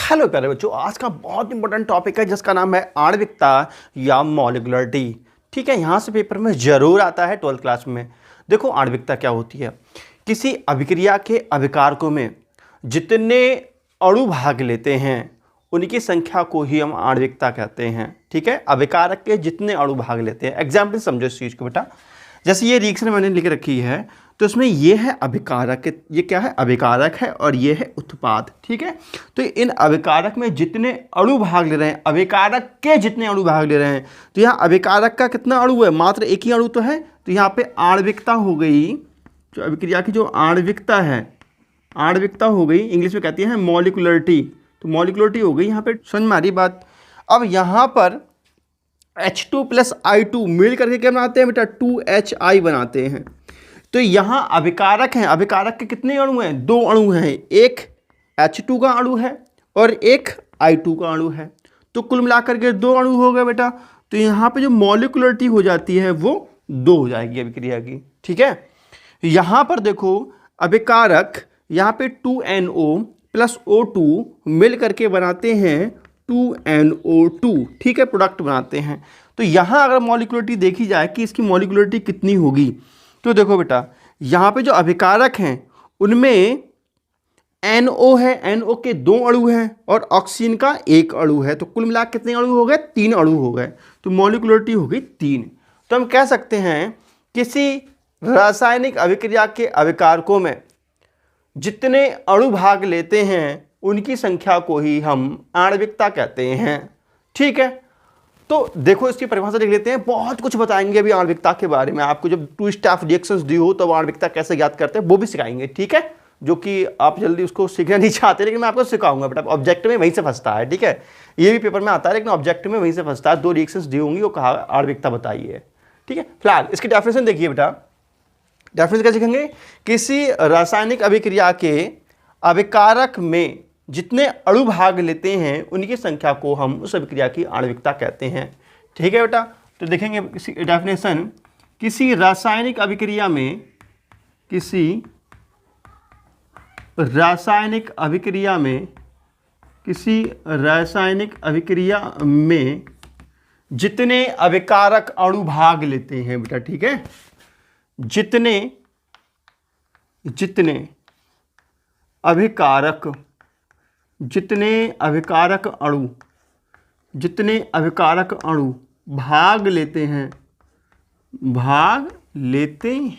Hello प्यारे बच्चों, आज का बहुत इंपॉर्टेंट टॉपिक है जिसका नाम है आणविकता या मॉलिक्युलरिटी। ठीक है, यहाँ से पेपर में जरूर आता है 12th क्लास में। देखो आणविकता क्या होती है। किसी अभिक्रिया के अभिकारकों में जितने अणु भाग लेते हैं उनकी संख्या को ही हम आणविकता कहते हैं। ठीक है, अभिकारक के जितने अणु भाग लेते हैं। एग्जाम्पल समझो इस चीज़ को बेटा। जैसे ये रिएक्शन मैंने लिख रखी है तो इसमें ये है अभिकारक, ये क्या है अभिकारक है और ये है उत्पाद। ठीक है, तो इन अभिकारक में जितने अणु भाग ले रहे हैं, अभिकारक के जितने अणु भाग ले रहे हैं, तो यहाँ अभिकारक का कितना अणु है, मात्र एक ही अणु तो है। तो यहाँ पे आणविकता हो गई, जो अभिक्रिया की जो आणविकता है, आणविकता हो गई, इंग्लिश में कहती है मॉलिक्युलरिटी। तो मॉलिक्युलरिटी हो गई, यहाँ पे समझ में आ रही बात। अब यहाँ पर H2 प्लस I2 मिल करके क्या बनाते हैं बेटा, 2HI बनाते हैं। तो यहाँ अभिकारक हैं, अभिकारक के कितने अणु हैं, दो अणु हैं, एक H2 का अणु है और एक I2 का अणु है। तो कुल मिलाकर के दो अणु हो गए बेटा। तो यहाँ पे जो मॉलिक्युलरिटी हो जाती है वो 2 हो जाएगी अभिक्रिया की। ठीक है, यहाँ पर देखो अभिकारक यहाँ पे 2NO प्लस O2 मिल करके बनाते हैं 2NO2। ठीक है, प्रोडक्ट बनाते हैं। तो यहाँ अगर मॉलिक्युलरिटी देखी जाए कि इसकी मॉलिक्युलरिटी कितनी होगी, तो देखो बेटा यहाँ पे जो अभिकारक हैं उनमें NO है, NO के 2 अणु हैं और ऑक्सीजन का 1 अणु है। तो कुल मिलाकर कितने अणु हो गए, 3 अणु हो गए। तो मॉलिक्युलरिटी हो गई 3। तो हम कह सकते हैं किसी रासायनिक अभिक्रिया के अभिकारकों में जितने अणु भाग लेते हैं उनकी संख्या को ही हम आणविकता कहते हैं। ठीक है, तो देखो इसकी परिभाषा देख लेते हैं। बहुत कुछ बताएंगे अभी आणविकता के बारे में। आपको जब 2 स्टेप रिएक्शंस दी हो तब आणविकता कैसे ज्ञात करते हैं वो भी सिखाएंगे। ठीक है, जो कि आप जल्दी उसको सीखना नहीं चाहते लेकिन मैं आपको सिखाऊंगा बेटा। ऑब्जेक्ट में वहीं से फंसता है। ठीक है, ये भी पेपर में आता है लेकिन ऑब्जेक्ट में वहीं से फंसता है। 2 रिएक्शंस दी होंगी, वो कहा आणविकता बताइए। ठीक है, फिलहाल इसकी डेफिनेशन देखिए बेटा। डेफिनेशन क्या सीखेंगे, किसी रासायनिक अभिक्रिया के अभिकारक में जितने अणु भाग लेते हैं उनकी संख्या को हम उस अभिक्रिया की आणविकता कहते हैं। ठीक है बेटा, तो देखेंगे डेफिनेशन। किसी रासायनिक अभिक्रिया में, किसी रासायनिक अभिक्रिया में, किसी रासायनिक अभिक्रिया में जितने अभिकारक अणु भाग लेते हैं बेटा। ठीक है, जितने अभिकारक अणु भाग लेते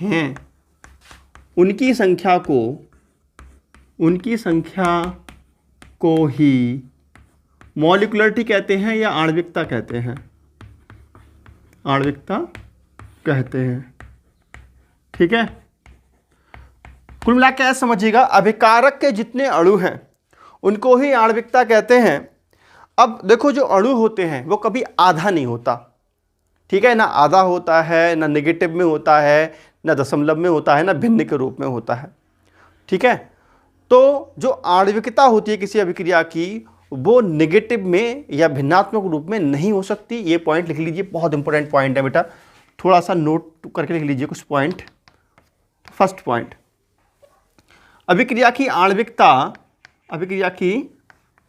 हैं उनकी संख्या को ही मॉलिक्युलरिटी कहते हैं या आणविकता कहते हैं, आणविकता कहते हैं। ठीक है, कुल मिला के ऐसा समझिएगा, अभिकारक के जितने अणु हैं उनको ही आणविकता कहते हैं। अब देखो जो अणु होते हैं वो कभी आधा नहीं होता। ठीक है, ना आधा होता है, ना नेगेटिव में होता है, ना दशमलव में होता है, ना भिन्न के रूप में होता है। ठीक है, तो जो आणविकता होती है किसी अभिक्रिया की वो नेगेटिव में या भिन्नात्मक रूप में नहीं हो सकती। ये पॉइंट लिख लीजिए, बहुत इंपॉर्टेंट पॉइंट है बेटा। थोड़ा सा नोट करके लिख लीजिए कुछ पॉइंट। फर्स्ट पॉइंट, अभिक्रिया की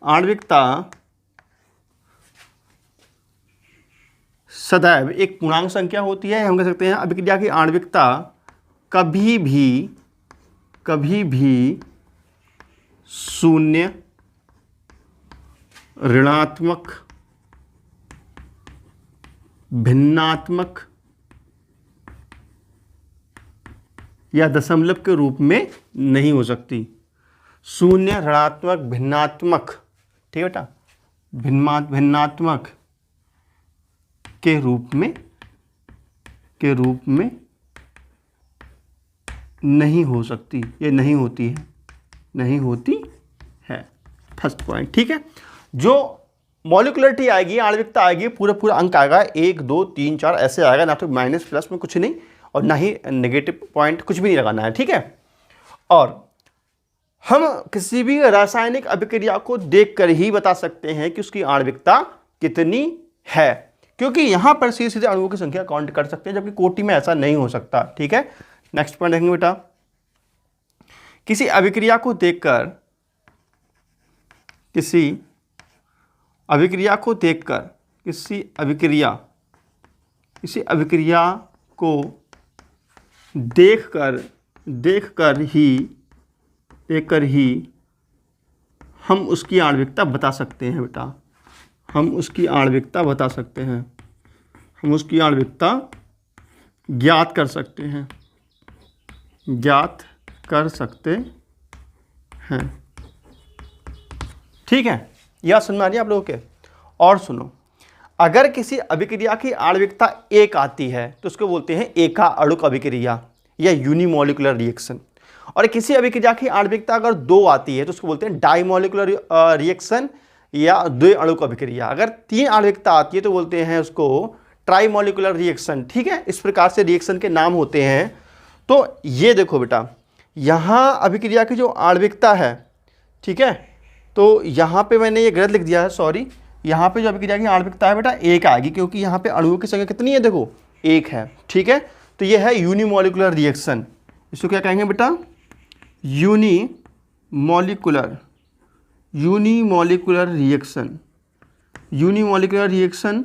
आणविकता सदैव एक पूर्णांक संख्या होती है। हम कह सकते हैं अभिक्रिया की आणविकता कभी भी शून्य, ऋणात्मक, भिन्नात्मक या दशमलव के रूप में नहीं हो सकती। शून्य, ऋणात्मक, भिन्नात्मक, ठीक है बेटा, भिन्नात्मक के रूप में नहीं हो सकती, ये नहीं होती है। First point. ठीक है, जो मॉलिक्युलरिटी आएगी, आणविकता आएगी, पूरा अंक आएगा 1 2 3 4 ऐसे आएगा, ना तो माइनस प्लस में कुछ नहीं और ना ही नेगेटिव पॉइंट, कुछ भी नहीं लगाना है। ठीक है, और हम किसी भी रासायनिक अभिक्रिया को देखकर ही बता सकते हैं कि उसकी आणविकता कितनी है, क्योंकि यहां पर सीधे अणुओं की संख्या काउंट कर सकते हैं, जबकि कोटि में ऐसा नहीं हो सकता। ठीक है, नेक्स्ट पॉइंट देखेंगे बेटा। किसी अभिक्रिया को देखकर किसी अभिक्रिया को देखकर, किसी अभिक्रिया को देखकर ही हम उसकी आणविकता बता सकते हैं बेटा, हम उसकी आणविकता बता सकते हैं, हम उसकी आणविकता ज्ञात कर सकते हैं, ज्ञात कर सकते हैं। ठीक है, यह समझ में आ रही है आप लोगों के। और सुनो, अगर किसी अभिक्रिया की आणविकता 1 आती है तो उसको बोलते हैं एका अणुक अभिक्रिया या यूनिमोलिकुलर रिएक्शन। और किसी अभिक्रिया की आणविकता अगर 2 आती है तो उसको बोलते हैं डाइमोलिकुलर रिएक्शन या द्विअणुक अभिक्रिया। अगर 3 आणविकता आती है तो बोलते हैं उसको ट्राइमोलिकुलर रिएक्शन। ठीक है, इस प्रकार से रिएक्शन के नाम होते हैं। तो ये देखो बेटा, यहाँ अभिक्रिया की जो आणविकता है, ठीक है, तो यहाँ पे मैंने ये गलत लिख दिया है, सॉरी। यहाँ पे जो अभिक्रिया की आणविकता है बेटा 1 आएगी, क्योंकि यहाँ पे अणुओं की संख्या कितनी है, देखो 1 है। ठीक है, तो ये है यूनिमोलिकुलर रिएक्शन। इसको क्या कहेंगे बेटा, यूनिमोलिकुलर रिएक्शन। यूनिमोलिकुलर रिएक्शन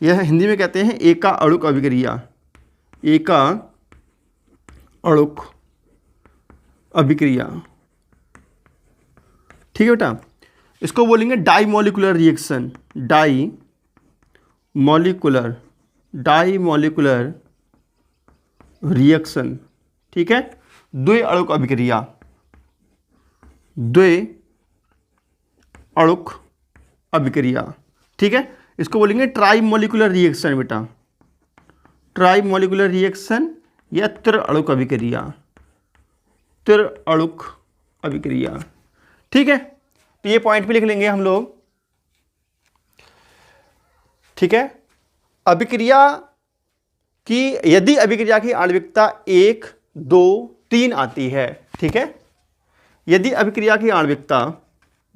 यह हिंदी में कहते हैं एका अणुक अभिक्रिया, एका अणुक अभिक्रिया। ठीक है बेटा, इसको बोलेंगे डाइमोलिकुलर रिएक्शन, डाइमोलिकुलर रिएक्शन। ठीक है, द्विअणुक अभिक्रिया, द्विअणुक अभिक्रिया। ठीक है, इसको बोलेंगे ट्राइमोलिकुलर रिएक्शन बेटा, ट्राइमोलिकुलर रिएक्शन या त्रिअणुक अभिक्रिया, त्रिअणुक अभिक्रिया। ठीक है, तो ये पॉइंट भी लिख लेंगे हम लोग। ठीक है, अभिक्रिया की, यदि अभिक्रिया की आणविकता 1, 2, 3 आती है, ठीक है, यदि अभिक्रिया की आणविकता,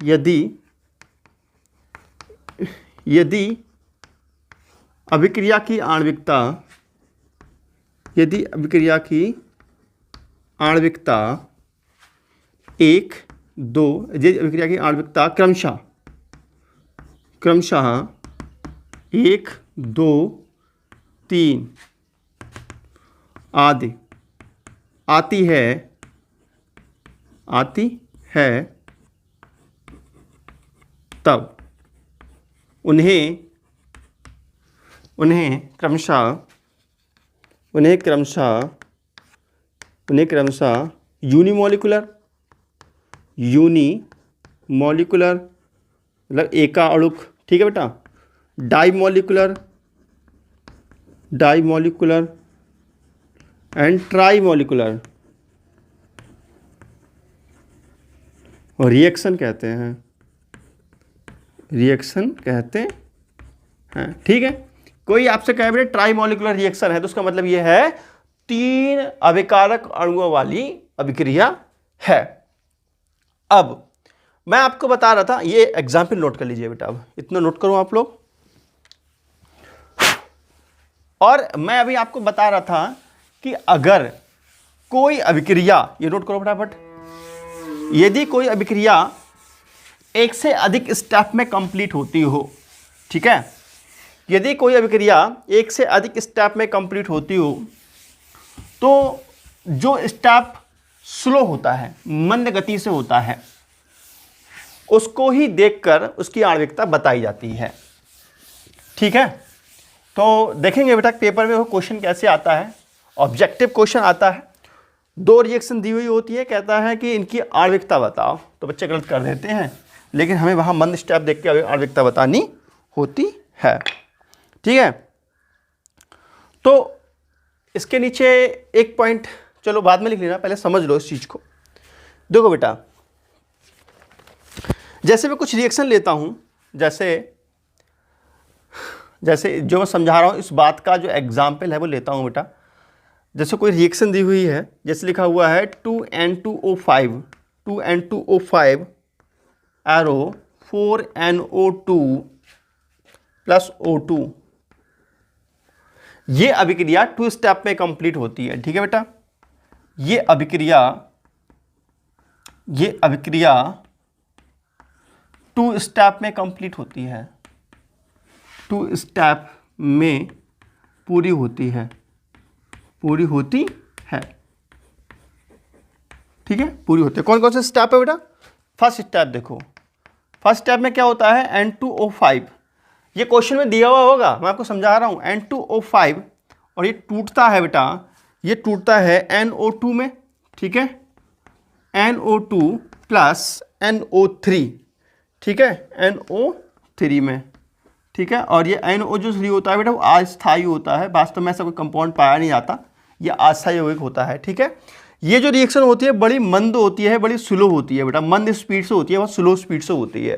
यदि अभिक्रिया की आणविकता, यदि अभिक्रिया की आणविकता 1, 2, यदि अभिक्रिया की आणविकता क्रमशः 1, 2, 3 आदि आती है तब उन्हें क्रमशः यूनिमोलिकुलर मतलब एका अणुक, ठीक है बेटा, डाइमोलिकुलर एंड ट्राइमोलिकुलर रिएक्शन कहते हैं, ठीक है। कोई आपसे कहे बेटे ट्राइमोलिकुलर रिएक्शन है तो उसका मतलब ये है 3 अभिकारक अणुओं वाली अभिक्रिया है। अब मैं आपको बता रहा था, ये एग्जाम्पल नोट कर लीजिए बेटा, अब इतना नोट करो आप लोग। और मैं अभी आपको बता रहा था कि अगर कोई अभिक्रिया, ये नोट करो फटाफट, यदि कोई अभिक्रिया 1 से अधिक स्टेप में कंप्लीट होती हो, ठीक है, यदि कोई अभिक्रिया 1 से अधिक स्टेप में कंप्लीट होती हो तो जो स्टेप स्लो होता है, मंद गति से होता है, उसको ही देखकर उसकी आणविकता बताई जाती है। ठीक है, तो देखेंगे बेटा पेपर में वो क्वेश्चन कैसे आता है। ऑब्जेक्टिव क्वेश्चन आता है, 2 रिएक्शन दी हुई होती है, कहता है कि इनकी आणविकता बताओ, तो बच्चे गलत कर देते हैं, लेकिन हमें वहाँ मंद स्टेप देख के आणविकता बतानी होती है। ठीक है, तो इसके नीचे एक पॉइंट चलो बाद में लिख लेना, पहले समझ लो इस चीज़ को। देखो बेटा, जैसे मैं कुछ रिएक्शन लेता हूँ, जैसे जो मैं समझा रहा हूँ इस बात का जो एग्जाम्पल है वो लेता हूँ बेटा। जैसे कोई रिएक्शन दी हुई है, जैसे लिखा हुआ है 2N2O5 arrow 4NO2 plus O2। ये अभिक्रिया 2 स्टेप में कंप्लीट होती है। ठीक है बेटा, ये अभिक्रिया टू स्टेप में कंप्लीट होती है, टू स्टेप में पूरी होती है, पूरी होती है, ठीक है, पूरी होती है। कौन कौन से स्टेप है बेटा? फर्स्ट स्टेप देखो, फर्स्ट स्टेप में क्या होता है N2O5, ये क्वेश्चन में दिया हुआ होगा, मैं आपको समझा रहा हूँ। N2O5 और ये टूटता है बेटा, ये टूटता है NO2 में, ठीक है, NO2 प्लस NO3, ठीक है, NO3 में, ठीक है। और ये NO जो 3 होता है बेटा वो अस्थायी होता है, वास्तव में ऐसा कोई कंपाउंड पाया नहीं जाता, ये अस्थायी यौगिक होता है, ठीक है। ये जो रिएक्शन होती है बड़ी मंद होती है, बड़ी स्लो होती है बेटा, मंद स्पीड से होती है, बहुत स्लो स्पीड से होती है,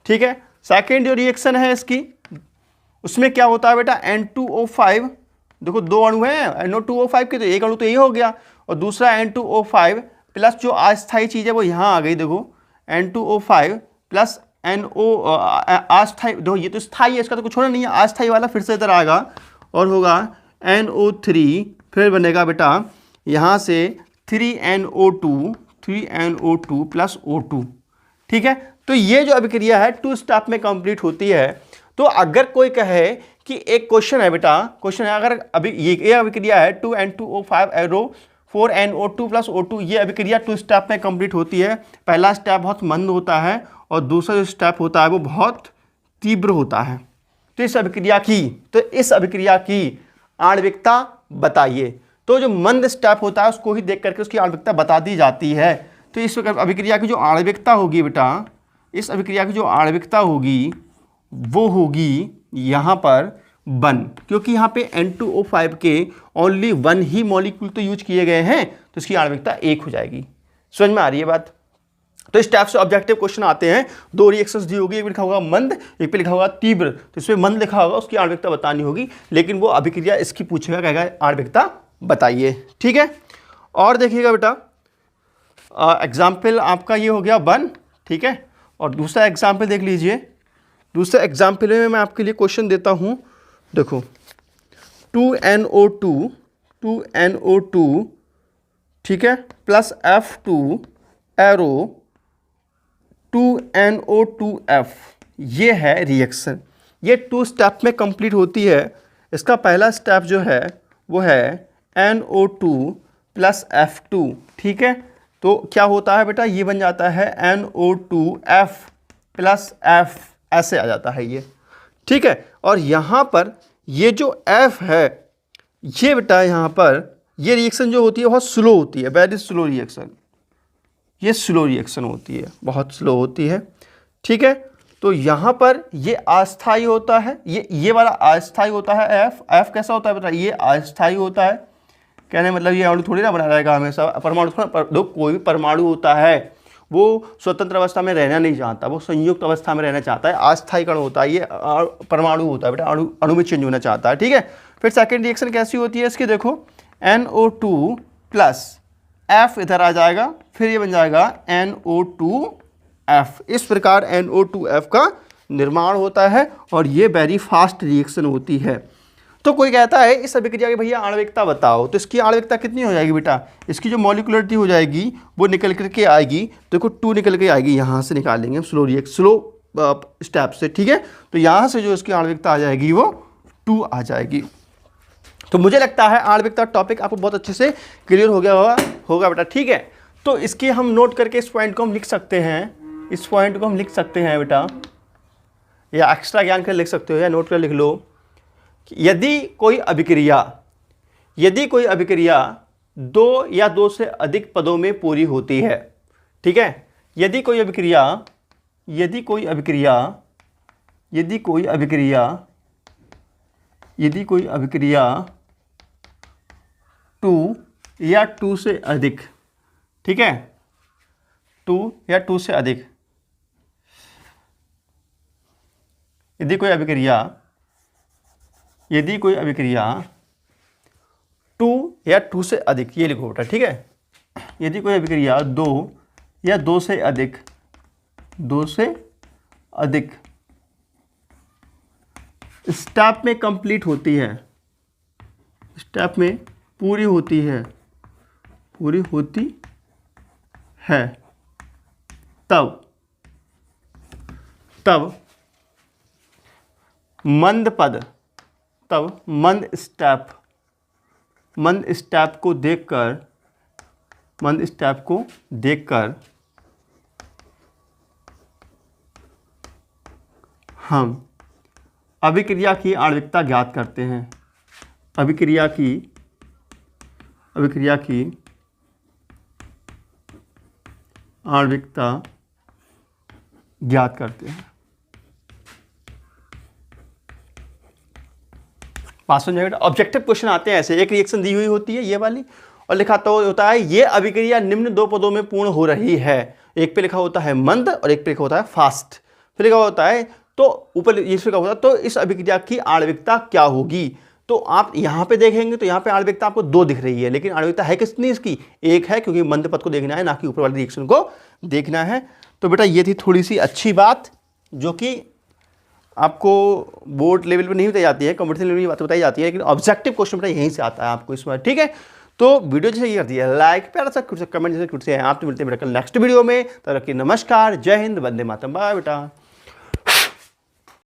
ठीक है। सेकेंड जो रिएक्शन है इसकी, उसमें क्या होता है बेटा N2O5, देखो दो अणु हैं NO2O5 के, तो एक अणु तो ये हो गया, और दूसरा N2O5 प्लस जो अस्थायी चीज़ है वो यहाँ आ गई, देखो N2O5 प्लस NO अस्थायी, देखो ये तो स्थायी है, इसका तो कुछ होना नहीं है, अस्थायी वाला फिर से इधर आएगा और होगा NO3, फिर बनेगा बेटा यहाँ से 3NO2 प्लस O2, ठीक है। तो ये जो अभिक्रिया है टू स्टेप में कंप्लीट होती है। तो अगर कोई कहे कि एक क्वेश्चन है बेटा, क्वेश्चन है अगर अभी ये अभिक्रिया है 2N2O5 arrow 4NO2 plus O2, ये अभिक्रिया टू स्टेप में कंप्लीट होती है। पहला स्टेप बहुत मंद होता है और दूसरा जो स्टेप होता है वो बहुत तीव्र होता है। तो इस अभिक्रिया की आणविकता बताइए। तो जो मंद स्टेप होता है उसको ही देख करके उसकी आणविकता बता दी जाती है। तो इस अभिक्रिया की जो आणविकता होगी बेटा, इस अभिक्रिया की जो आणविकता होगी वो होगी यहाँ पर 1, क्योंकि यहाँ पे N2O5 के ओनली 1 ही मॉलिक्यूल तो यूज किए गए हैं, तो इसकी आणविकता 1 हो जाएगी। समझ में आ रही है बात? तो इस टाइप से ऑब्जेक्टिव क्वेश्चन आते हैं, दो रिएक्शंस दी होगी, एक पे लिखा होगा मंद, एक पे लिखा होगा तीव्र, तो इसमें मंद लिखा होगा उसकी आणविकता बतानी होगी, लेकिन वो अभिक्रिया इसकी पूछेगा, कहेगा आणविकता बताइए, ठीक है। और देखिएगा बेटा एग्जाम्पल आपका ये हो गया 1, ठीक है। और दूसरा एग्जाम्पल देख लीजिए, दूसरे एग्जाम्पल में मैं आपके लिए क्वेश्चन देता हूँ, देखो 2NO2, ठीक है, प्लस F2 एरो 2NO2F, ये है रिएक्शन, ये टू स्टेप में कंप्लीट होती है। इसका पहला स्टेप जो है वो है NO2 प्लस F2, ठीक है। तो क्या होता है बेटा, ये बन जाता है NO2F प्लस F, ऐसे आ जाता है ये, ठीक है। और यहाँ पर ये जो F है, ये बेटा यहाँ पर ये रिएक्शन जो होती है बहुत स्लो होती है, वेरी स्लो रिएक्शन, ये स्लो रिएक्शन होती है, बहुत स्लो होती है, ठीक है। तो यहाँ पर ये अस्थायी होता है, ये वाला अस्थायी होता है F कैसा होता है बेटा, ये अस्थायी होता है, कहने मतलब ये अणु थोड़ी ना बना रहेगा हमेशा, परमाणु थोड़ा, कोई भी परमाणु होता है वो स्वतंत्र अवस्था में रहना नहीं चाहता, वो संयुक्त अवस्था में रहना चाहता है, अस्थायी कण होता है, ये परमाणु होता है बेटा, अणु में चेंज होना चाहता है, ठीक है। फिर सेकेंड रिएक्शन कैसी होती है इसकी, देखो NO2 प्लस F इधर आ जाएगा, फिर ये बन जाएगा NO2F, इस प्रकार NO2F का निर्माण होता है और ये वेरी फास्ट रिएक्शन होती है। तो कोई कहता है इस अभिक्रिया की भैया आणविकता बताओ, तो इसकी आणविकता कितनी हो जाएगी बेटा, इसकी जो मॉलिक्यूलरिटी हो जाएगी वो निकल करके आएगी, देखो 2 निकल के आएगी, यहाँ से निकालेंगे हम स्लो स्टेप से, ठीक है। तो यहाँ से जो इसकी आणविकता आ जाएगी वो 2 आ जाएगी। तो मुझे लगता है आणविकता टॉपिक आपको बहुत अच्छे से क्लियर हो गया होगा बेटा, ठीक है। तो इसकी हम नोट करके इस पॉइंट को हम लिख सकते हैं, इस पॉइंट को हम लिख सकते हैं बेटा, या एक्स्ट्रा ज्ञान कर लिख सकते हो या नोट कर लिख लो। यदि कोई अभिक्रिया 2 या 2 से अधिक पदों में पूरी होती है, ठीक है, यदि कोई अभिक्रिया 2 या 2 से अधिक, ठीक है, 2 या 2 से अधिक, यदि कोई अभिक्रिया 2 या 2 से अधिक, ये लिखो बेटा, ठीक है। यदि कोई अभिक्रिया 2 या 2 से अधिक स्टेप में कंप्लीट होती है, स्टेप में पूरी होती है, तब मंद पद, तब मंद स्टेप को देखकर हम अभिक्रिया की आणविकता ज्ञात करते हैं। अभिक्रिया की आणविकता ज्ञात करते हैं। पास हो जाएगा। ऑब्जेक्टिव क्वेश्चन आते हैं ऐसे, एक रिएक्शन दी हुई होती है ये वाली, और लिखा तो होता है ये अभिक्रिया निम्न दो पदों में पूर्ण हो रही है। एक पे लिखा होता है मंद और एक पे लिखा होता है फास्ट। फिर लिखा होता है तो ऊपर ये लिखा होता है तो इस अभिक्रिया की आणविकता क्या होगी। तो आप यहाँ पे देखेंगे तो यहाँ पे आणविकता आपको दो दिख रही है, लेकिन आणविकता है कितनी इसकी, एक है, क्योंकि मंद पद को देखना है ना कि ऊपर वाले रिएक्शन को देखना है। तो बेटा ये थी थोड़ी सी अच्छी बात जो कि आपको बोर्ड लेवल पे नहीं बताई जाती है, कॉम्पिटिशन लेवल की बात बताई जाती है, लेकिन ऑब्जेक्टिव क्वेश्चन बेटा यहीं से आता है आपको इसमें। ठीक है, तो वीडियो जैसे ये कर दिया लाइक, प्यारा सा कमेंट जैसे कुछ से आप तो मिलते हैं बेटा कल नेक्स्ट वीडियो में। तब तक के नमस्कार, जय हिंद, वंदे मातरम, बाय बेटा।